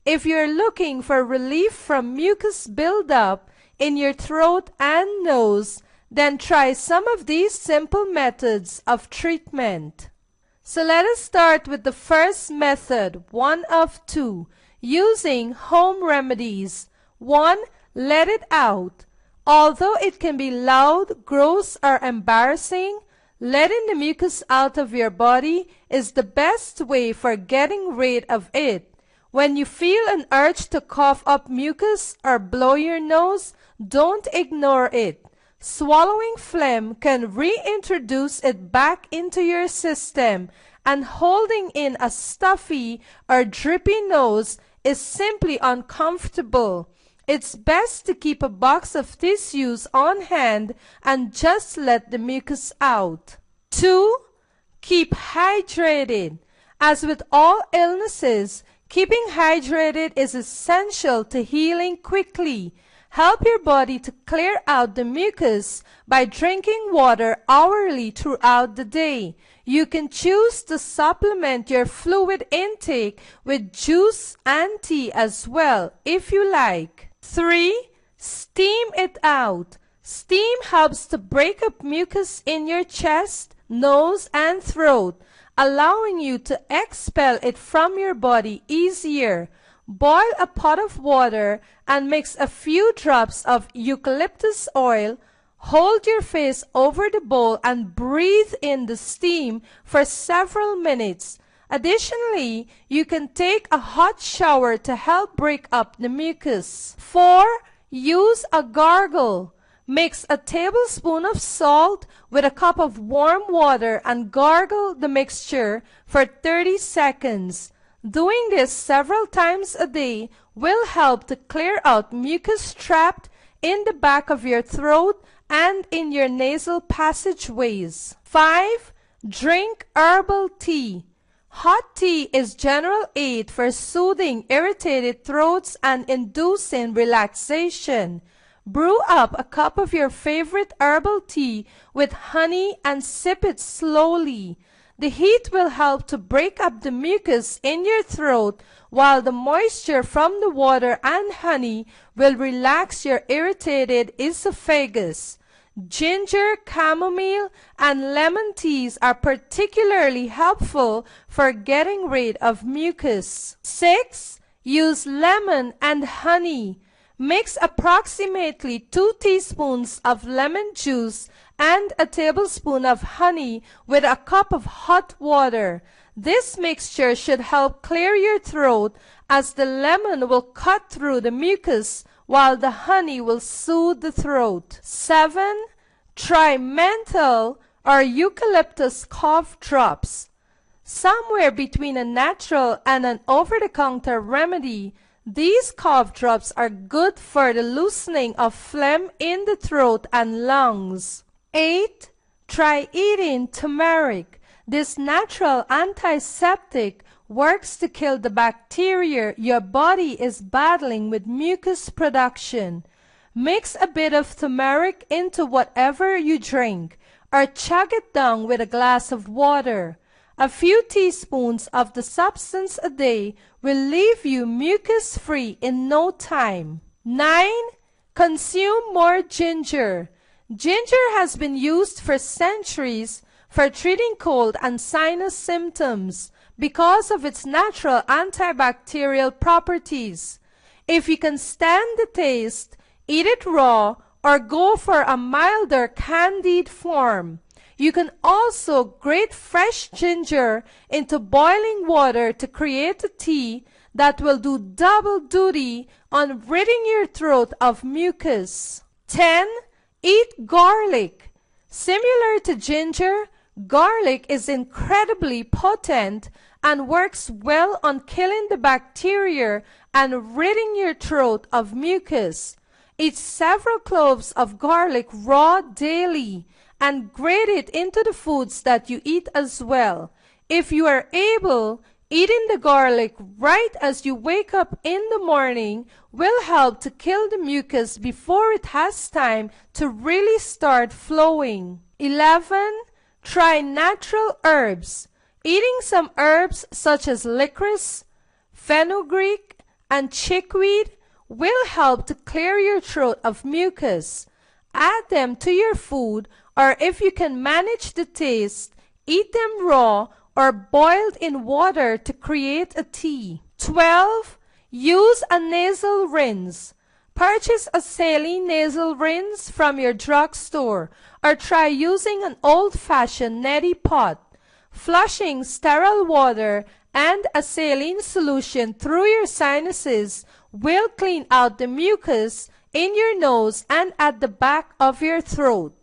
If you're looking for relief from mucus buildup in your throat and nose, then try some of these simple methods of treatment. So let us start with the first method, one of two, using home remedies. 1. Let it out. Although it can be loud, gross, or embarrassing, letting the mucus out of your body is the best way for getting rid of it. When you feel an urge to cough up mucus or blow your nose, don't ignore it. Swallowing phlegm can reintroduce it back into your system, and holding in a stuffy or drippy nose is simply uncomfortable. It's best to keep a box of tissues on hand and just let the mucus out. 2. Keep hydrated. As with all illnesses, keeping hydrated is essential to healing quickly. Help your body to clear out the mucus by drinking water hourly throughout the day. You can choose to supplement your fluid intake with juice and tea as well, if you like. 3. Steam it out. Steam helps to break up mucus in your chest, nose, and throat, allowing you to expel it from your body easier. Boil a pot of water and mix a few drops of eucalyptus oil. Hold your face over the bowl and breathe in the steam for several minutes. Additionally, you can take a hot shower to help break up the mucus. 4. Use a gargle. Mix a tablespoon of salt with a cup of warm water and gargle the mixture for 30 seconds. Doing this several times a day will help to clear out mucus trapped in the back of your throat and in your nasal passageways. 5. Drink herbal tea. Hot tea is general aid for soothing irritated throats and inducing relaxation. Brew up a cup of your favorite herbal tea with honey and sip it slowly. The heat will help to break up the mucus in your throat, while the moisture from the water and honey will relax your irritated esophagus. Ginger, chamomile, and lemon teas are particularly helpful for getting rid of mucus. 6. Use lemon and honey. Mix approximately 2 teaspoons of lemon juice and a tablespoon of honey with a cup of hot water. This mixture should help clear your throat, as the lemon will cut through the mucus while the honey will soothe the throat. 7. Try menthol or eucalyptus cough drops. Somewhere between a natural and an over-the-counter remedy, these cough drops are good for the loosening of phlegm in the throat and lungs. 8. Try eating turmeric. This natural antiseptic works to kill the bacteria your body is battling with mucus production. Mix a bit of turmeric into whatever you drink, or chug it down with a glass of water. A few teaspoons of the substance a day will leave you mucus-free in no time. 9. Consume more ginger. Ginger has been used for centuries for treating cold and sinus symptoms because of its natural antibacterial properties. If you can stand the taste, eat it raw or go for a milder candied form. You can also grate fresh ginger into boiling water to create a tea that will do double duty on ridding your throat of mucus. 10. Eat garlic. Similar to ginger, garlic is incredibly potent and works well on killing the bacteria and ridding your throat of mucus. Eat several cloves of garlic raw daily and grate it into the foods that you eat as well. If you are able, eating the garlic right as you wake up in the morning will help to kill the mucus before it has time to really start flowing. 11. Try natural herbs. Eating some herbs such as licorice, fenugreek, and chickweed will help to clear your throat of mucus. Add them to your food, or if you can manage the taste, eat them raw or boiled in water to create a tea. 12. Use a nasal rinse. Purchase a saline nasal rinse from your drugstore or try using an old-fashioned neti pot. Flushing sterile water and a saline solution through your sinuses will clean out the mucus in your nose and at the back of your throat.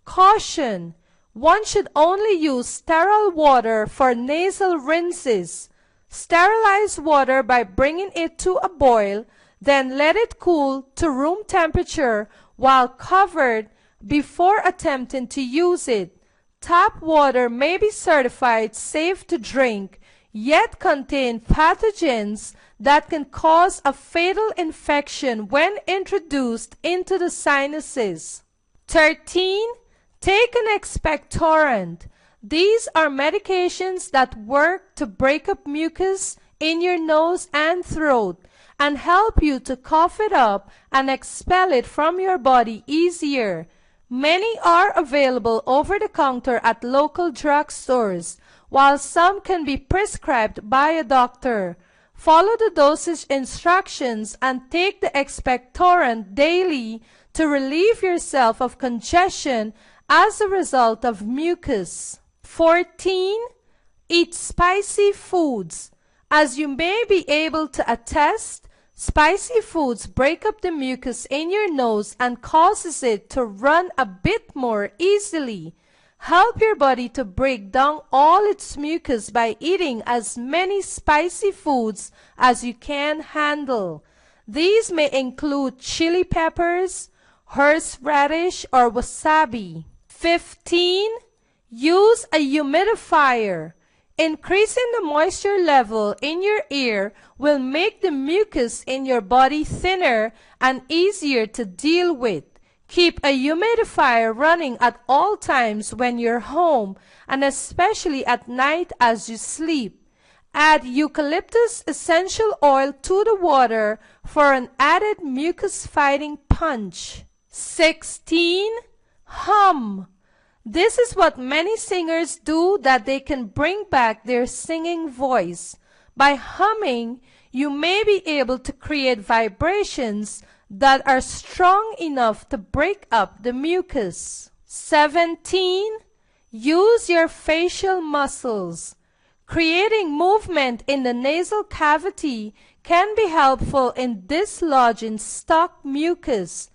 Caution! One should only use sterile water for nasal rinses. Sterilize water by bringing it to a boil, then let it cool to room temperature while covered before attempting to use it. Tap water may be certified safe to drink, yet contain pathogens that can cause a fatal infection when introduced into the sinuses. 13. Take an expectorant. These are medications that work to break up mucus in your nose and throat and help you to cough it up and expel it from your body easier. Many are available over the counter at local drugstores, while some can be prescribed by a doctor. Follow the dosage instructions and take the expectorant daily to relieve yourself of congestion as a result of mucus. 14. Eat spicy foods. As you may be able to attest, spicy foods break up the mucus in your nose and causes it to run a bit more easily. Help your body to break down all its mucus by eating as many spicy foods as you can handle. These may include chili peppers, horseradish, or wasabi. 15. Use a humidifier. Increasing the moisture level in your ear will make the mucus in your body thinner and easier to deal with. Keep a humidifier running at all times when you're home, and especially at night as you sleep. Add eucalyptus essential oil to the water for an added mucus-fighting punch. 16. Hum. This is what many singers do that they can bring back their singing voice. By humming, you may be able to create vibrations that are strong enough to break up the mucus. 17. Use your facial muscles. Creating movement in the nasal cavity can be helpful in dislodging stuck mucus.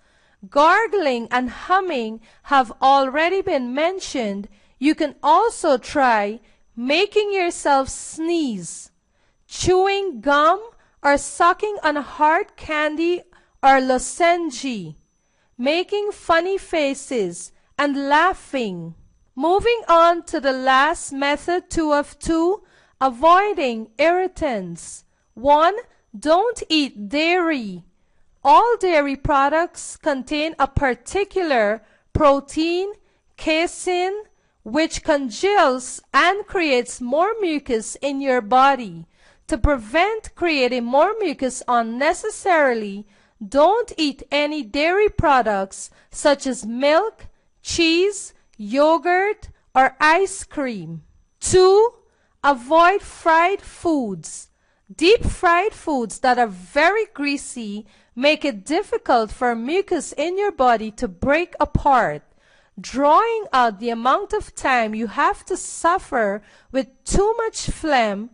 Gargling and humming have already been mentioned. You can also try making yourself sneeze, chewing gum, or sucking on hard candy or lozenge, making funny faces, and laughing. Moving on to the last method, 2 of 2, avoiding irritants. 1. Don't eat dairy. All dairy products contain a particular protein, casein, which congeals and creates more mucus in your body. To prevent creating more mucus unnecessarily, don't eat any dairy products such as milk, cheese, yogurt, or ice cream. 2. Avoid fried foods. Deep fried foods that are very greasy make it difficult for mucus in your body to break apart, drawing out the amount of time you have to suffer with too much phlegm.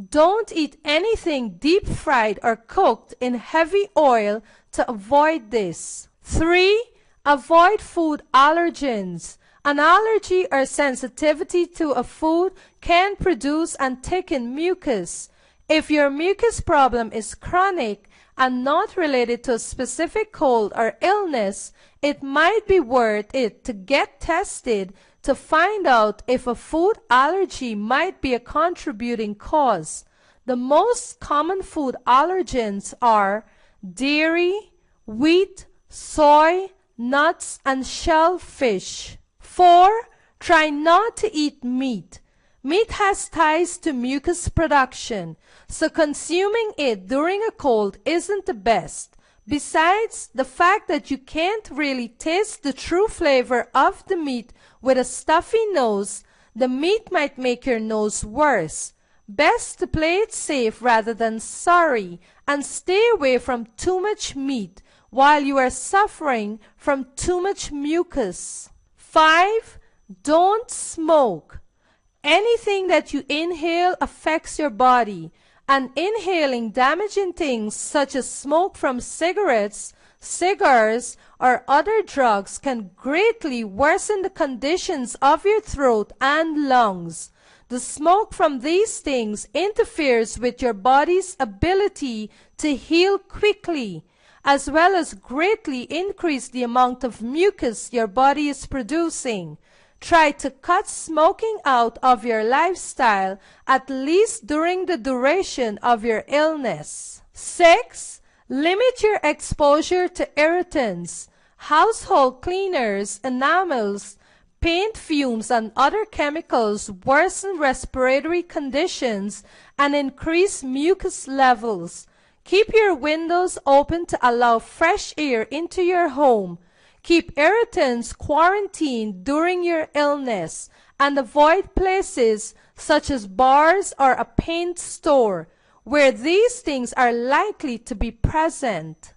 Don't eat anything deep fried or cooked in heavy oil to avoid this. 3. Avoid food allergens. An allergy or sensitivity to a food can produce and thicken mucus. If your mucus problem is chronic and not related to a specific cold or illness, it might be worth it to get tested to find out if a food allergy might be a contributing cause. The most common food allergens are dairy, wheat, soy, nuts, and shellfish. 4. Try not to eat meat. Meat has ties to mucus production, so consuming it during a cold isn't the best. Besides, the fact that you can't really taste the true flavor of the meat with a stuffy nose, the meat might make your nose worse. Best to play it safe rather than sorry, and stay away from too much meat while you are suffering from too much mucus. 5. Don't smoke. Anything that you inhale affects your body, and inhaling damaging things such as smoke from cigarettes, cigars, or other drugs can greatly worsen the conditions of your throat and lungs. The smoke from these things interferes with your body's ability to heal quickly, as well as greatly increase the amount of mucus your body is producing. Try to cut smoking out of your lifestyle, at least during the duration of your illness. 6. Limit your exposure to irritants. Household cleaners, enamels, paint fumes, and other chemicals worsen respiratory conditions and increase mucus levels. Keep your windows open to allow fresh air into your home. Keep irritants quarantined during your illness, and avoid places such as bars or a paint store, where these things are likely to be present.